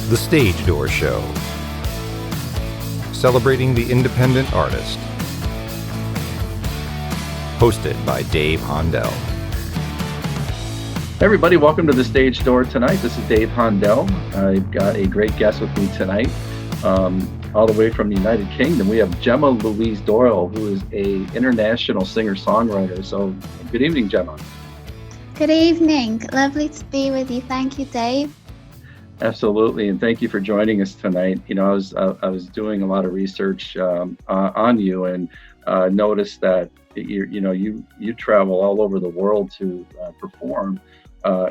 The Stage Door Show, celebrating the independent artist. Hosted by Dave Hondell. Hey everybody, welcome to The Stage Door tonight. This is Dave Hondell. I've got a great guest with me tonight. All the way from the United Kingdom, we have Gemma Louis Doyle, who is an international singer-songwriter. So good evening, Gemma. Good evening. Lovely to be with you. Thank you, Dave. Absolutely, and thank you for joining us tonight. You know, I was doing a lot of research on you and noticed that you travel all over the world to perform,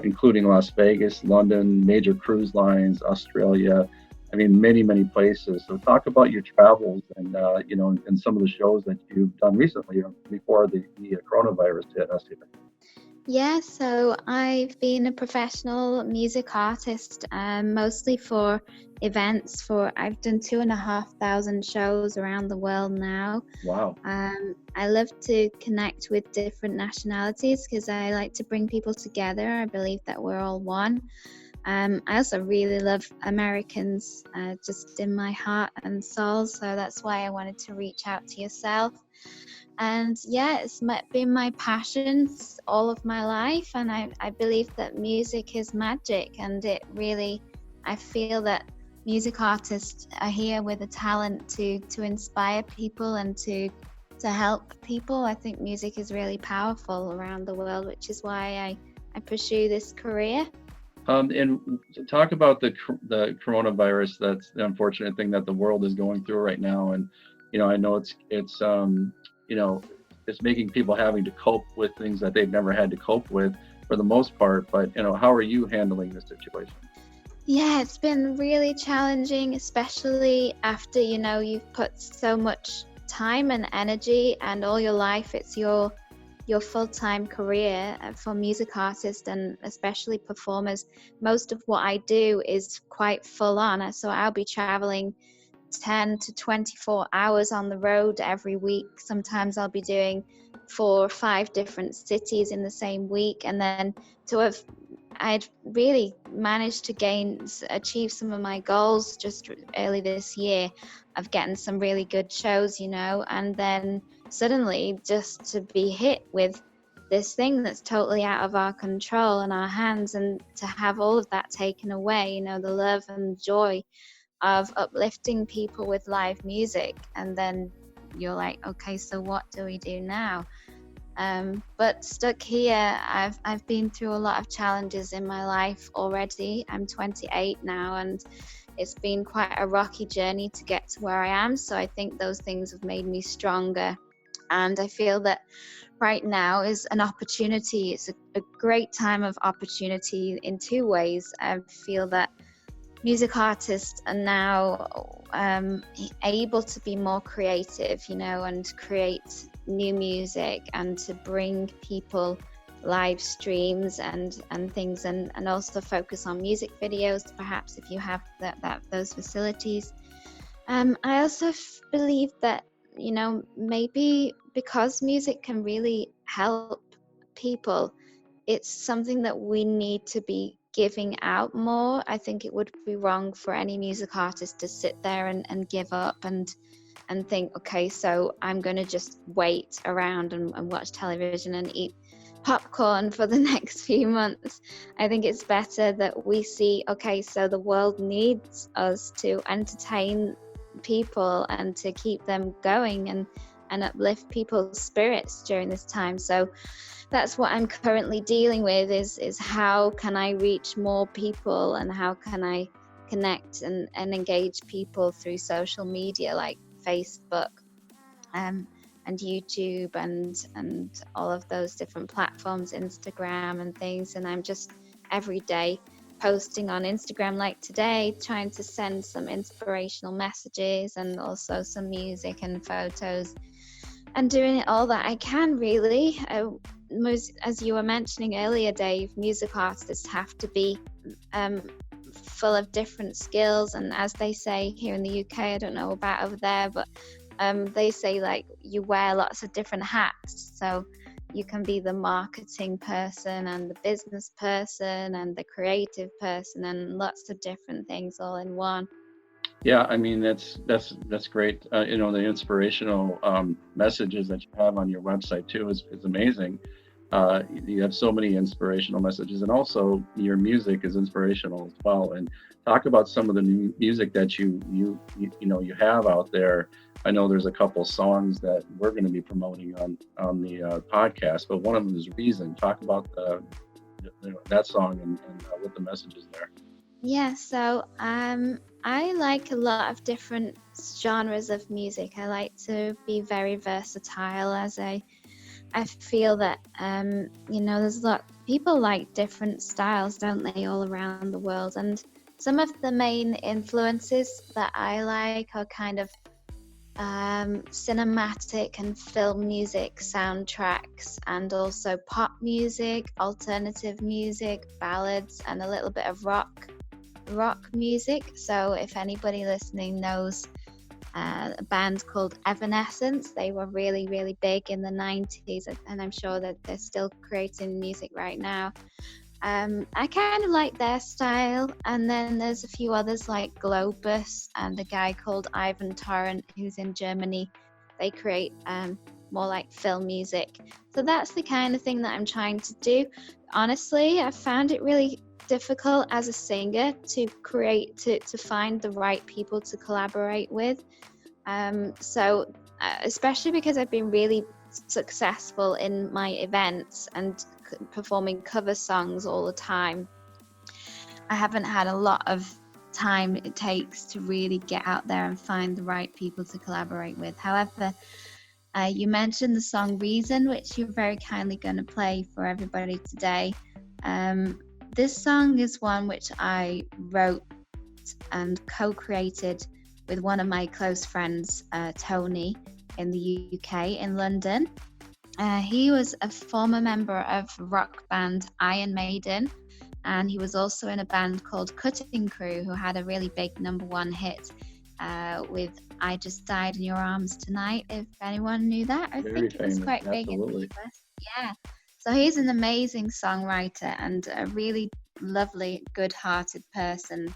including Las Vegas, London, major cruise lines, Australia. I mean, many places. So talk about your travels and and some of the shows that you've done recently before the coronavirus hit us here. Yeah, so I've been a professional music artist, mostly for events. I've done 2,500 shows around the world now. Wow. I love to connect with different nationalities because I like to bring people together. I believe that we're all one. I also really love Americans, just in my heart and soul. So that's why I wanted to reach out to yourself. And yeah, it's been my passions all of my life. And I believe that music is magic. And I feel that music artists are here with a talent to inspire people and to help people. I think music is really powerful around the world, which is why I pursue this career. And to talk about the coronavirus, that's the unfortunate thing that the world is going through right now. And I know it's making people having to cope with things that they've never had to cope with for the most part. But how are you handling the situation? Yeah, it's been really challenging, especially after you've put so much time and energy and all your life. It's your full-time career for music artists and especially performers. Most of what I do is quite full on, so I'll be traveling 10 to 24 hours on the road every week. Sometimes I'll be doing 4 or 5 different cities in the same week, and then I'd really managed to achieve some of my goals just early this year of getting some really good shows, and then suddenly just to be hit with this thing that's totally out of our control and our hands, and to have all of that taken away, the love and joy of uplifting people with live music. And then you're like, okay, so what do we do now? But stuck here, I've been through a lot of challenges in my life already. I'm 28 now, and it's been quite a rocky journey to get to where I am. So I think those things have made me stronger. And I feel that right now is an opportunity. It's a great time of opportunity in 2 ways. I feel that music artists are now able to be more creative, and create new music and to bring people live streams and things, and also focus on music videos, perhaps, if you have those facilities. I also believe that maybe because music can really help people, it's something that we need to be giving out more. I think it would be wrong for any music artist to sit there and give up and think, okay, so I'm going to just wait around and watch television and eat popcorn for the next few months. I think it's better that we see, okay, so the world needs us to entertain people and to keep them going and uplift people's spirits during this time. So that's what I'm currently dealing with is how can I reach more people, and how can I connect and engage people through social media like Facebook and YouTube and all of those different platforms, Instagram and things. And I'm just every day posting on Instagram, like today, trying to send some inspirational messages and also some music and photos, and doing all that I can, really. As you were mentioning earlier, Dave, music artists have to be full of different skills, and as they say here in the UK, I don't know about over there, but they say like you wear lots of different hats. So you can be the marketing person and the business person and the creative person and lots of different things all in one. Yeah, I mean that's great. The inspirational messages that you have on your website too is amazing. You have so many inspirational messages, and also your music is inspirational as well. And talk about some of the new music that you have out there. I know there's a couple songs that we're going to be promoting on the podcast, but one of them is "Reason." Talk about that song and what the message is there. Yeah, so I like a lot of different genres of music. I like to be very versatile, as I feel that there's a lot people like different styles, don't they, all around the world. And some of the main influences that I like are kind of cinematic and film music soundtracks, and also pop music, alternative music, ballads, and a little bit of rock music. So if anybody listening knows a band called Evanescence, they were really, really big in the 90s, and I'm sure that they're still creating music right now. I kind of like their style, and then there's a few others like Globus and a guy called Ivan Torrent who's in Germany. They create more like film music. So that's the kind of thing that I'm trying to do. Honestly, I found it really difficult as a singer to find the right people to collaborate with. Especially because I've been really successful in my events and performing cover songs all the time, I haven't had a lot of time it takes to really get out there and find the right people to collaborate with. However, you mentioned the song Reason, which you're very kindly going to play for everybody today. This song is one which I wrote and co-created with one of my close friends, Tony, in the UK, in London. He was a former member of rock band Iron Maiden, and he was also in a band called Cutting Crew, who had a really big #1 hit with I Just Died in Your Arms Tonight, if anyone knew that. I think it was quite big in the US. Yeah. So he's an amazing songwriter and a really lovely, good-hearted person.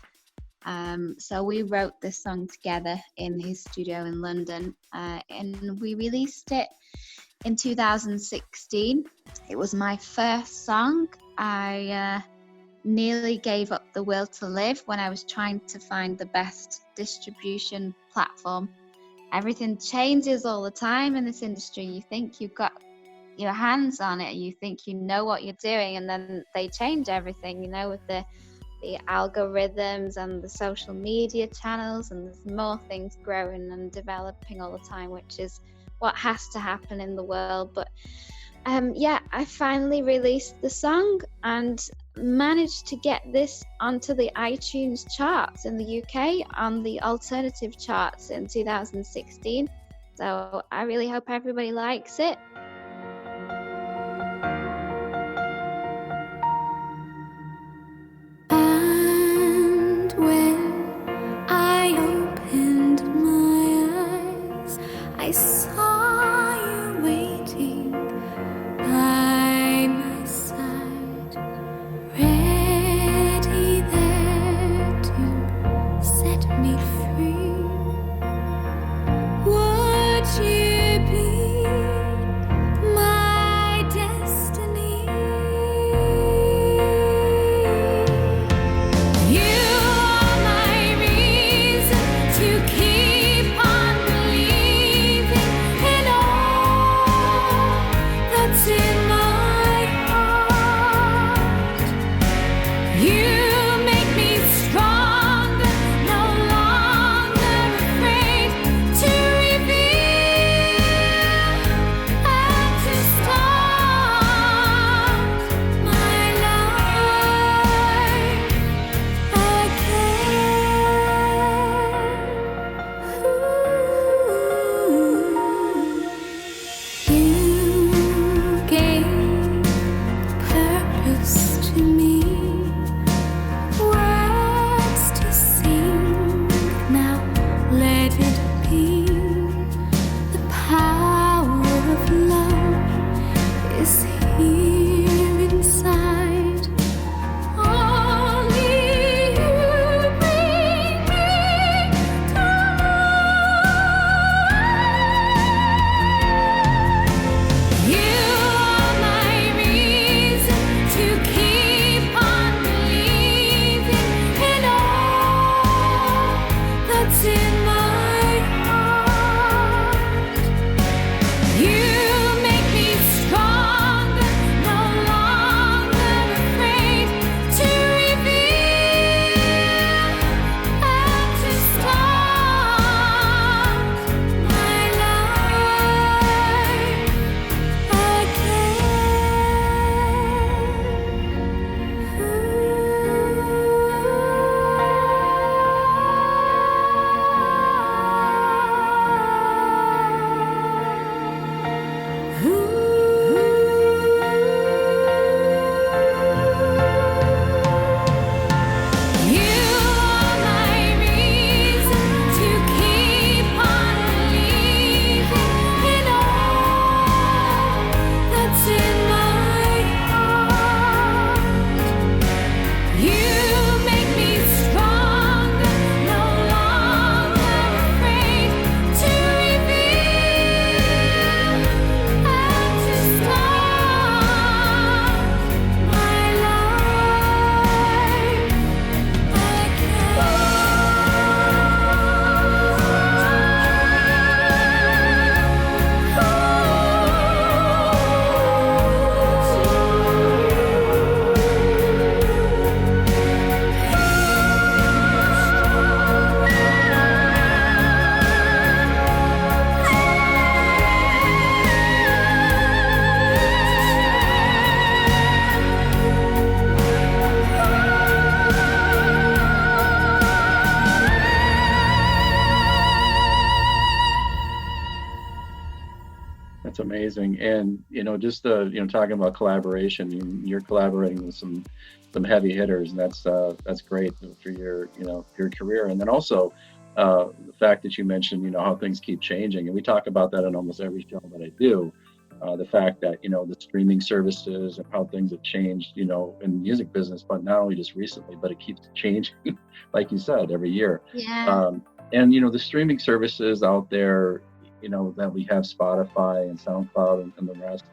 So we wrote this song together in his studio in London, and we released it in 2016. It was my first song. I nearly gave up the will to live when I was trying to find the best distribution platform. Everything changes all the time in this industry. You think you've got your hands on it, you think you know what you're doing, and then they change everything, with the algorithms and the social media channels, and there's more things growing and developing all the time, which is what has to happen in the world. But I finally released the song and managed to get this onto the iTunes charts in the UK, on the alternative charts in 2016. So I really hope everybody likes it. And when I opened my eyes, I saw you waiting by my side, ready there to set me free. Would you be amazing. And just talking about collaboration, you're collaborating with some heavy hitters, and that's great for your career. And then also the fact that you mentioned how things keep changing, and we talk about that in almost every show that I do. The fact that the streaming services and how things have changed, in the music business, but not only just recently, but it keeps changing, like you said, every year. Yeah. And the streaming services out there, that we have Spotify and SoundCloud and the rest,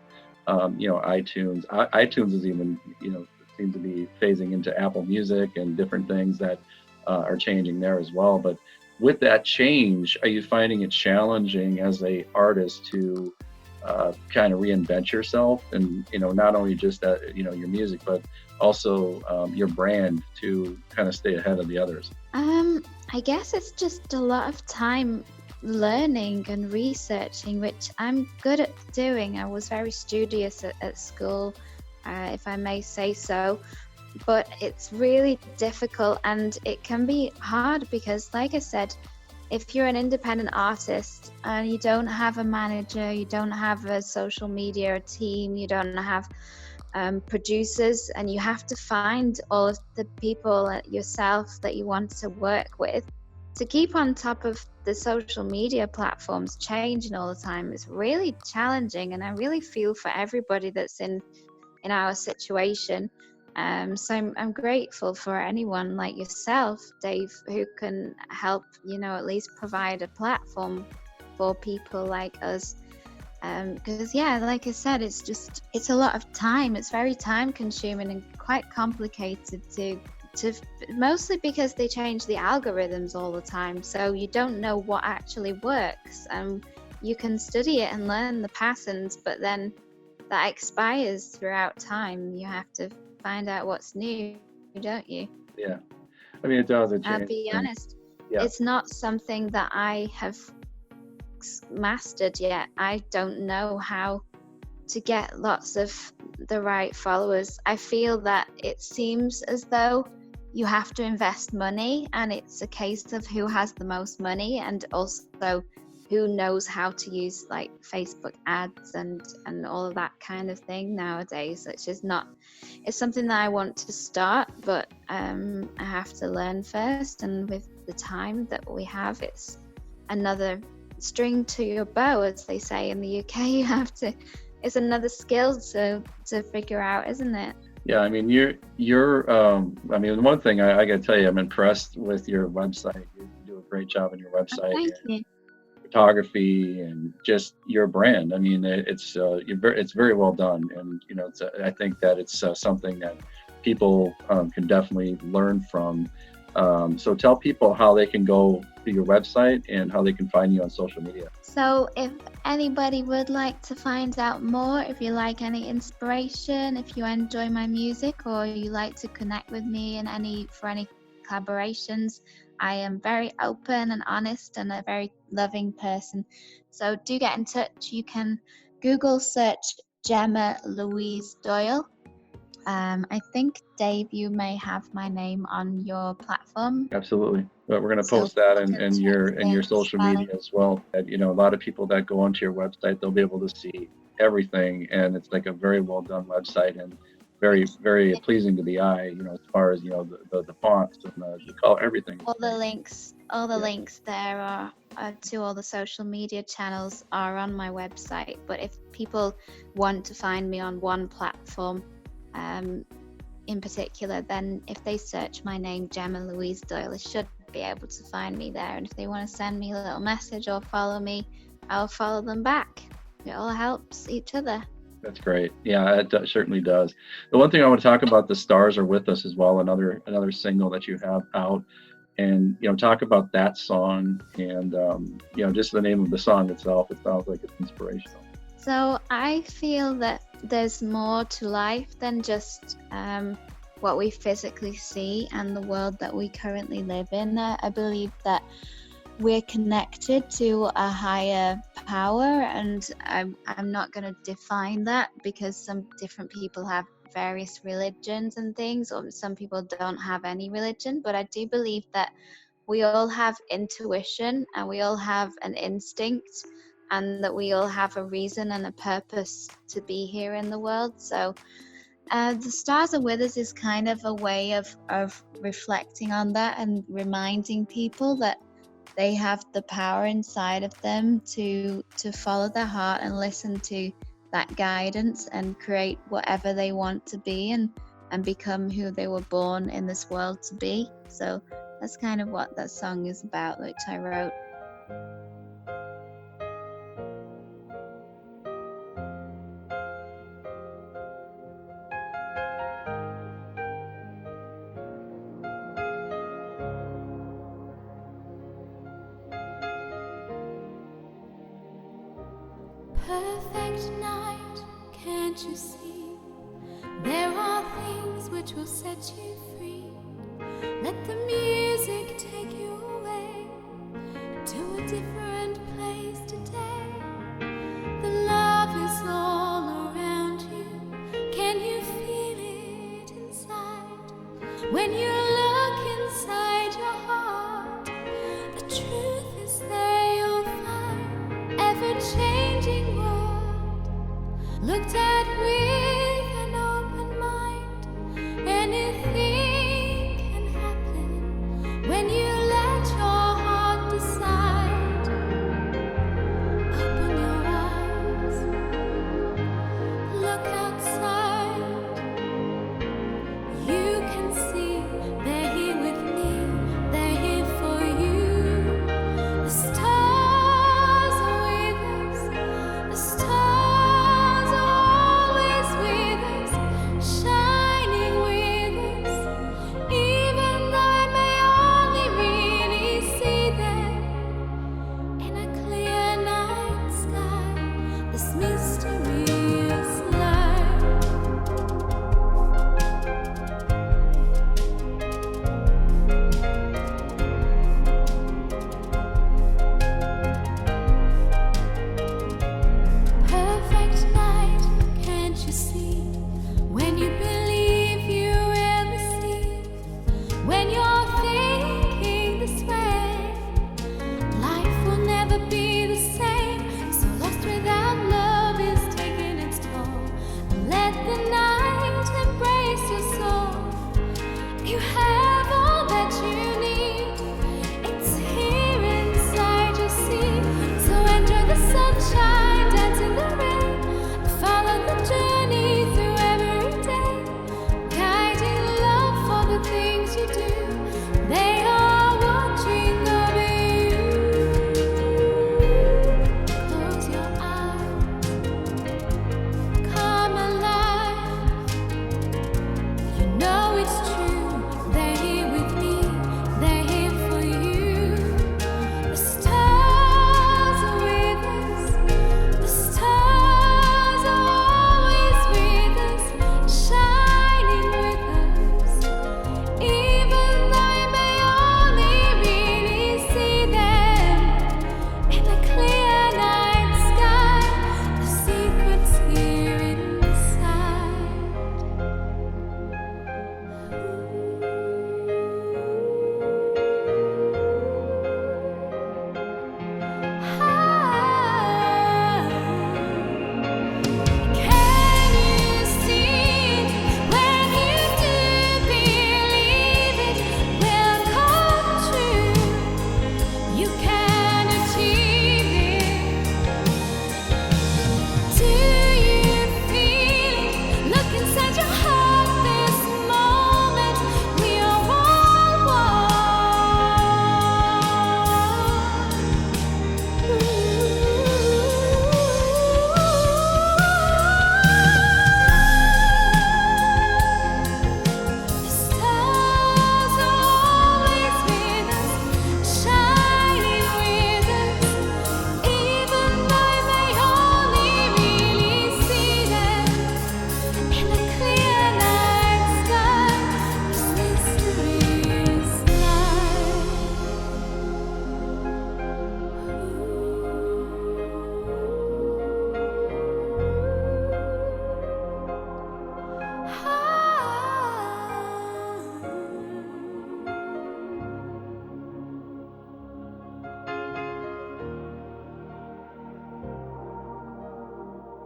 iTunes. iTunes is even, seems to be phasing into Apple Music and different things that are changing there as well. But with that change, are you finding it challenging as a artist to kind of reinvent yourself, and not only just that your music, but also your brand, to kind of stay ahead of the others? I guess it's just a lot of time learning and researching, which I'm good at doing. I was very studious at school, if I may say so, but it's really difficult, and it can be hard because, like I said, if you're an independent artist and you don't have a manager, you don't have a social media team, you don't have producers, and you have to find all of the people yourself that you want to work with, to keep on top of the social media platforms changing all the time is really challenging. And I really feel for everybody that's in our situation. So I'm grateful for anyone like yourself, Dave, who can help, at least provide a platform for people like us. Because like I said, it's a lot of time. It's very time consuming and quite complicated to mostly because they change the algorithms all the time. So you don't know what actually works. You can study it and learn the patterns, but then that expires throughout time. You have to find out what's new, don't you? Yeah, I mean, it does. I'll be honest, yeah. It's not something that I have mastered yet. I don't know how to get lots of the right followers. I feel that it seems as though you have to invest money, and it's a case of who has the most money, and also who knows how to use like Facebook ads and all of that kind of thing nowadays. It's something that I want to start, but I have to learn first, and with the time that we have, it's another string to your bow, as they say in the UK. It's another skill to figure out, isn't it? Yeah, I mean, I mean, one thing I got to tell you, I'm impressed with your website. You do a great job on your website. Thank you. Photography and just your brand. I mean, it's very well done, and I think that it's something that people can definitely learn from. So tell people how they can go to your website and how they can find you on social media. So if anybody would like to find out more, if you like any inspiration, if you enjoy my music, or you like to connect with me for any collaborations, I am very open and honest and a very loving person. So do get in touch. You can Google search Gemma Louis Doyle. I think, Dave, you may have my name on your platform. Absolutely. But we're going to post that in your social media as well. And, a lot of people that go onto your website, they'll be able to see everything. And it's like a very well done website, and very, very pleasing to the eye, as far as, the fonts and the color, everything. All the links there are to all the social media channels are on my website. But if people want to find me on one platform, in particular, then if they search my name, Gemma Louis Doyle, they should be able to find me there. And if they want to send me a little message or follow me, I'll follow them back. It all helps each other. That's great. Yeah, it certainly does. The one thing I want to talk about, The Stars Are With Us as well, another single that you have out, and talk about that song, and just the name of the song itself. It sounds like it's inspirational. So I feel that there's more to life than just what we physically see and the world that we currently live in. I believe that we're connected to a higher power, and I'm not going to define that, because some different people have various religions and things, or some people don't have any religion. But I do believe that we all have intuition and we all have an instinct, and that we all have a reason and a purpose to be here in the world. So the stars are with us is kind of a way of reflecting on that and reminding people that they have the power inside of them to follow their heart and listen to that guidance and create whatever they want to be and become who they were born in this world to be. So that's kind of what that song is about, which I wrote. Perfect night, can't you see? There are things which will set you free. Let the music take you away to a different place today. The love is all around you. Can you feel it inside? When you look inside your heart, the truth is there you'll find. Ever-changing world, looked at with an open mind. Anything can happen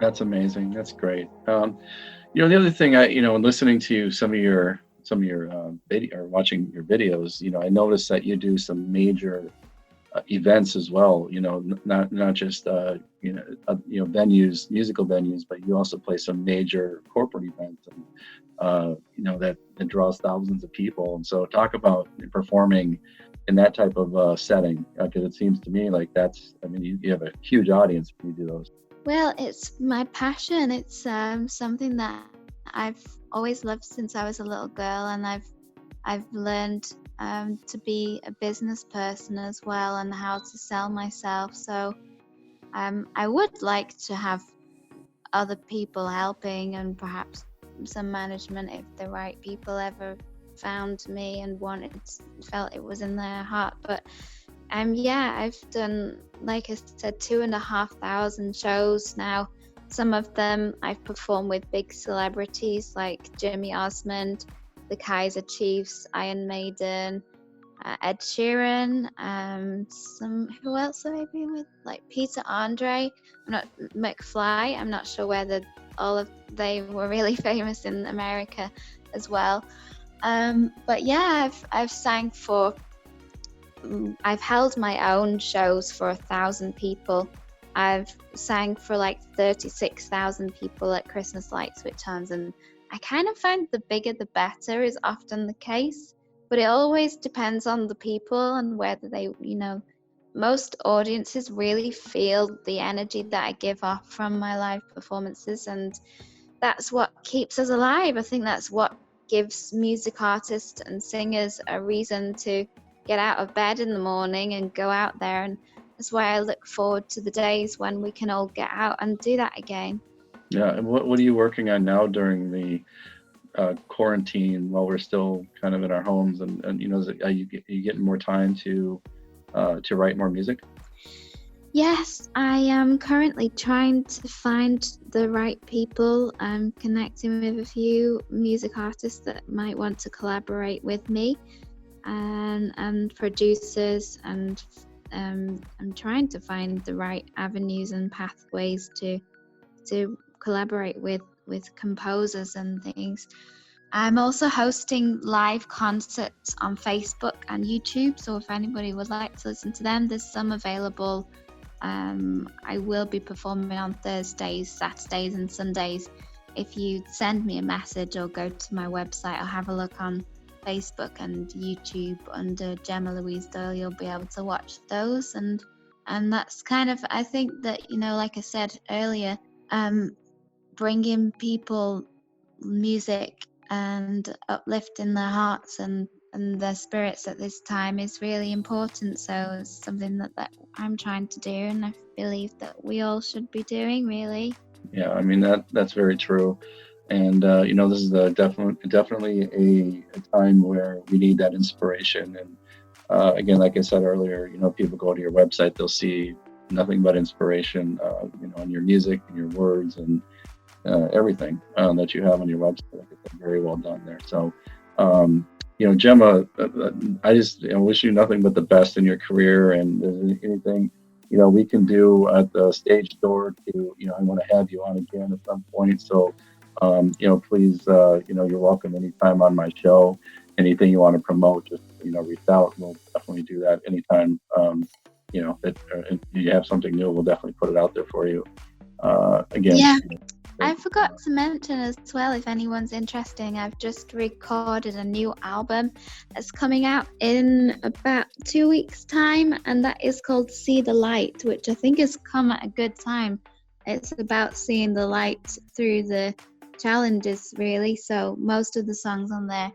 That's amazing. That's great. The other thing in listening to some of your video or watching your videos, I noticed that you do some major events as well. Not just venues, musical venues, but you also play some major corporate events, and that draws thousands of people. And so, talk about performing in that type of setting, because it seems to me like you have a huge audience when you do those. Well, it's my passion. It's something that I've always loved since I was a little girl, and I've learned to be a business person as well, and how to sell myself. So I would like to have other people helping, and perhaps some management if the right people ever found me and felt it was in their heart. But yeah, I've done, like I said, 2,500 shows now. Some of them I've performed with big celebrities like Jimmy Osmond, the Kaiser Chiefs, Iron Maiden, Ed Sheeran, who else have I been with? Like Peter Andre, McFly. I'm not sure whether they were really famous in America as well. But yeah, I've sang for. I've held my own shows for 1,000 people. I've sang for like 36,000 people at Christmas Light Switch-ons, and I kind of find the bigger the better is often the case, but it always depends on the people and whether they, most audiences really feel the energy that I give off from my live performances, and that's what keeps us alive. I think that's what gives music artists and singers a reason to get out of bed in the morning and go out there, and that's why I look forward to the days when we can all get out and do that again. Yeah, and what are you working on now during the quarantine while we're still kind of in our homes? And are you getting more time to write more music? Yes, I am currently trying to find the right people. I'm connecting with a few music artists that might want to collaborate with me, and producers, and I'm trying to find the right avenues and pathways to collaborate with composers and things. I'm also hosting live concerts on Facebook and YouTube, so if anybody would like to listen to them, there's some available. I will be performing on Thursdays, Saturdays and Sundays. If you send me a message or go to my website or have a look on Facebook and YouTube under Gemma Louis Doyle, you'll be able to watch those. And that's kind of, I think that, like I said earlier, bringing people music and uplifting their hearts and their spirits at this time is really important. So it's something that I'm trying to do, and I believe that we all should be doing, really. Yeah, I mean that's very true. And this is definitely a time where we need that inspiration. And again, like I said earlier, people go to your website, they'll see nothing but inspiration, in your music and your words and everything that you have on your website. Like I said, very well done there. So, Gemma, I just wish you nothing but the best in your career. And if there's anything we can do at the stage door to, I want to have you on again at some point. So, please, you're welcome anytime on my show. Anything you want to promote, just, reach out. We'll definitely do that anytime, if you have something new, we'll definitely put it out there for you. Again. Yeah. I forgot to mention as well, if anyone's interested, I've just recorded a new album that's coming out in about 2 weeks' time, and that is called See the Light, which I think has come at a good time. It's about seeing the light through the challenges, really. So most of the songs on there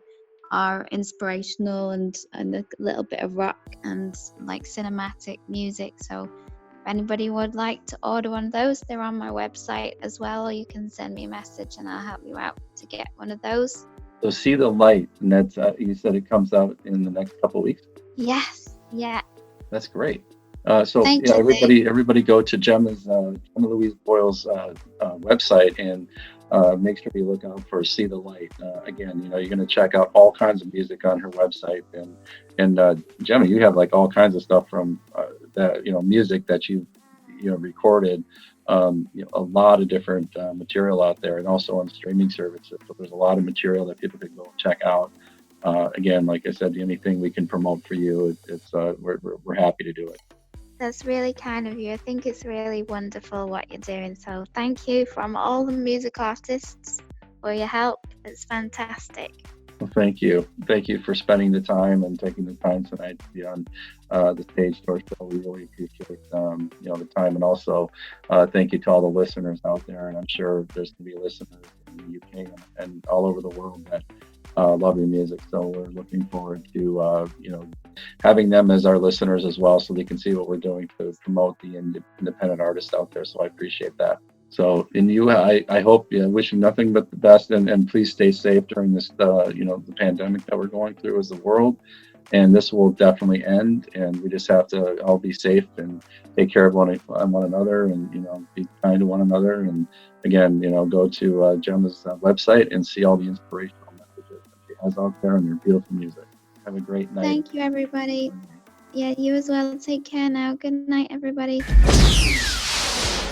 are inspirational and a little bit of rock and like cinematic music. So if anybody would like to order one of those, they're on my website as well, or you can send me a message and I'll help you out to get one of those. So See the Light, and that's you said it comes out in the next couple of weeks? Yes, yeah. That's great. Thank you, everybody go to Gemma Louis Doyle's website and make sure you look out for See the Light. Again, you're going to check out all kinds of music on her website, and Gemma, you have like all kinds of stuff from that music that you recorded a lot of different material out there, and also on streaming services. So there's a lot of material that people can go and check out. Again, like I said, anything we can promote for you, we're happy to do it. That's really kind of you. I think it's really wonderful what you're doing. So thank you from all the music artists for your help. It's fantastic. Well, thank you. Thank you for spending the time and taking the time tonight to be on the Stage Door Show. We really appreciate the time, and also thank you to all the listeners out there. And I'm sure there's going to be listeners in the UK and all over the world that love your music. So we're looking forward to having them as our listeners as well, so they can see what we're doing to promote the independent artists out there. So I appreciate that. So, I hope, wish you nothing but the best, and please stay safe during this, the pandemic that we're going through as a world. And this will definitely end, and we just have to all be safe and take care of one another, and be kind to one another. And again, go to Gemma's website and see all the inspirational messages that she has out there and her beautiful music. Have a great night. Thank you, everybody. Yeah, you as well. Take care now. Good night, everybody.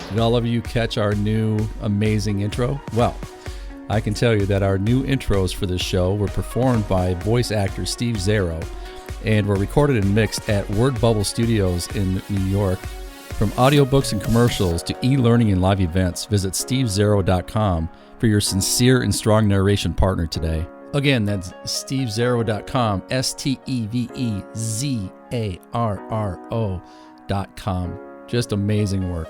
Did all of you catch our new amazing intro? Well, I can tell you that our new intros for this show were performed by voice actor Steve Zero and were recorded and mixed at Word Bubble Studios in New York. From audiobooks and commercials to e-learning and live events, visit stevezero.com for your sincere and strong narration partner today. Again, that's stevezero.com, stevezerro.com. Just amazing work.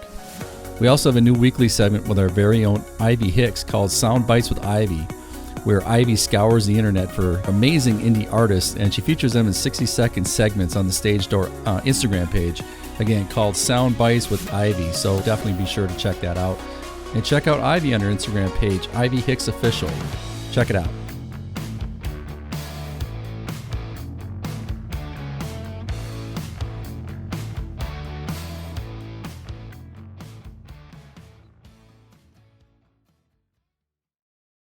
We also have a new weekly segment with our very own Ivy Hicks called Sound Bites with Ivy, where Ivy scours the internet for amazing indie artists, and she features them in 60-second segments on the Stage Door Instagram page, again called Sound Bites with Ivy. So definitely be sure to check that out. And check out Ivy on her Instagram page, Ivy Hicks Official. Check it out.